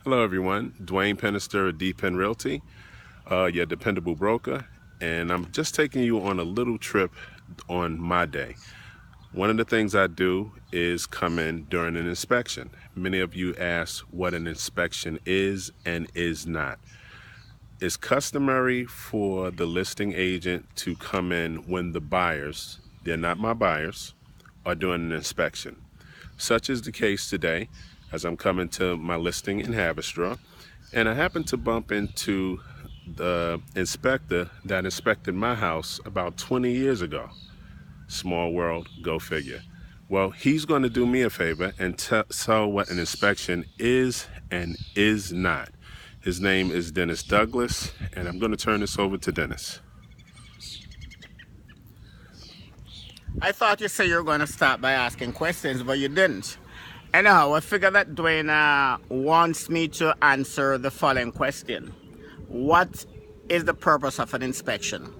Hello everyone, Duane Pennister of DePenn Realty, your dependable broker, and I'm just taking you on a little trip on my day. One of the things I do is come in during an inspection. Many of you ask what an inspection is and is not. It's customary for the listing agent to come in when the buyers, they're not my buyers, are doing an inspection. Such is the case today as I'm coming to my listing in Haverstraw, and I happened to bump into the inspector that inspected my house about 20 years ago. Small world, go figure. Well, he's going to do me a favor and tell what an inspection is and is not. His name is Dennis Douglas, and I'm going to turn this over to Dennis. I thought you said you were going to start by asking questions, but you didn't. Anyhow, I figure that Duane wants me to answer the following question. What is the purpose of an inspection?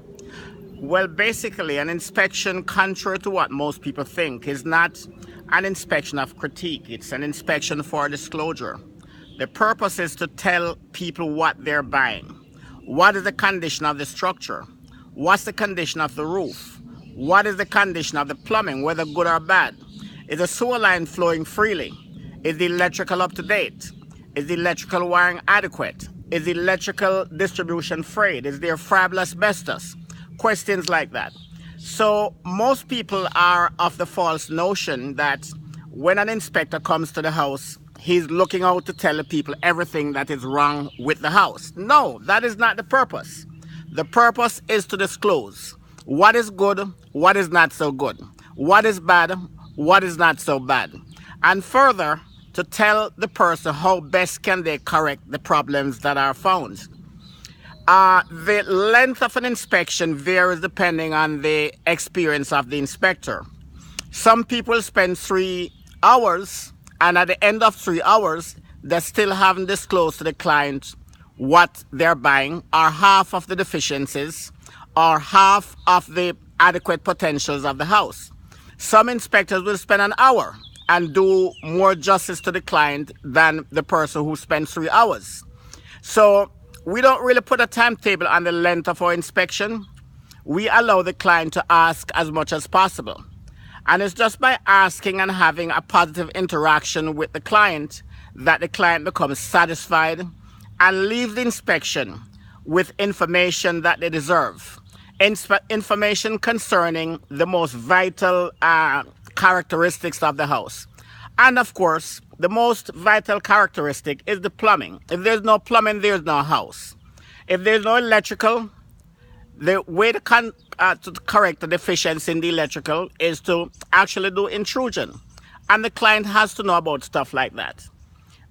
Well, basically, an inspection, contrary to what most people think, is not an inspection of critique. It's an inspection for disclosure. The purpose is to tell people what they're buying. What is the condition of the structure? What's the condition of the roof? What is the condition of the plumbing, whether good or bad? Is the sewer line flowing freely? Is the electrical up to date? Is the electrical wiring adequate? Is the electrical distribution frayed? Is there fibrous asbestos? Questions like that. So most people are of the false notion that when an inspector comes to the house, he's looking out to tell the people everything that is wrong with the house. No, that is not the purpose. The purpose is to disclose what is good, what is not so good, what is bad, what is not so bad, and further to tell the person how best can they correct the problems that are found. The length of an inspection varies depending on the experience of the inspector. Some people spend 3 hours, and at the end of 3 hours, they still haven't disclosed to the client what they're buying, or half of the deficiencies, or half of the adequate potentials of the house. Some inspectors will spend an hour and do more justice to the client than the person who spends 3 hours. So we don't really put a timetable on the length of our inspection. We allow the client to ask as much as possible. And it's just by asking and having a positive interaction with the client that the client becomes satisfied and leaves the inspection with information that they deserve. Information concerning the most vital characteristics of the house. And of course, the most vital characteristic is the plumbing. If there's no plumbing, there's no house. If there's no electrical, the way to correct the deficiency in the electrical is to actually do intrusion. And the client has to know about stuff like that.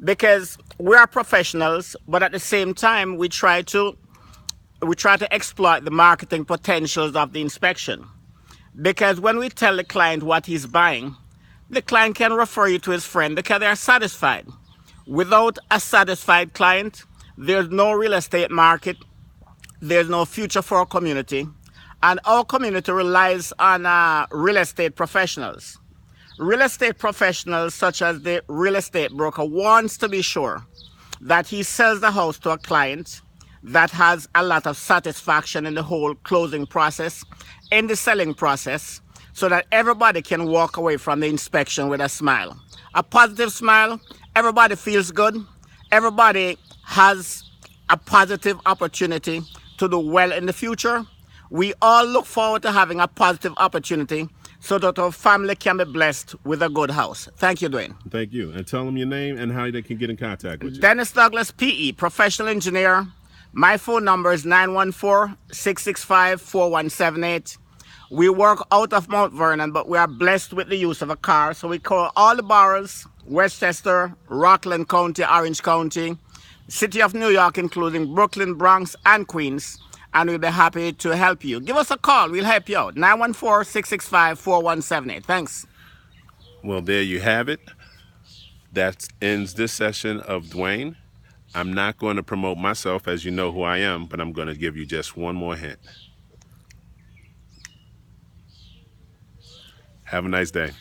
Because we are professionals, but at the same time, we try to exploit the marketing potentials of the inspection. Because when we tell the client what he's buying, the client can refer you to his friend because they are satisfied. Without a satisfied client, there's no real estate market, there's no future for our community, and our community relies on real estate professionals. Real estate professionals, such as the real estate broker, wants to be sure that he sells the house to a client that has a lot of satisfaction in the whole closing process, in the selling process, so that everybody can walk away from the inspection with a smile. A positive smile, everybody feels good, everybody has a positive opportunity to do well in the future. We all look forward to having a positive opportunity so that our family can be blessed with a good house. Thank you, Duane. Thank you. And tell them your name and how they can get in contact with you. Dennis Douglas, PE, professional engineer. My phone number is 914-665-4178. We work out of Mount Vernon, but we are blessed with the use of a car. So we call all the boroughs, Westchester, Rockland County, Orange County, City of New York, including Brooklyn, Bronx, and Queens. And we'll be happy to help you. Give us a call. We'll help you out. 914-665-4178. Thanks. Well, there you have it. That ends this session of Duane. I'm not going to promote myself, as you know who I am, but I'm going to give you just one more hint. Have a nice day.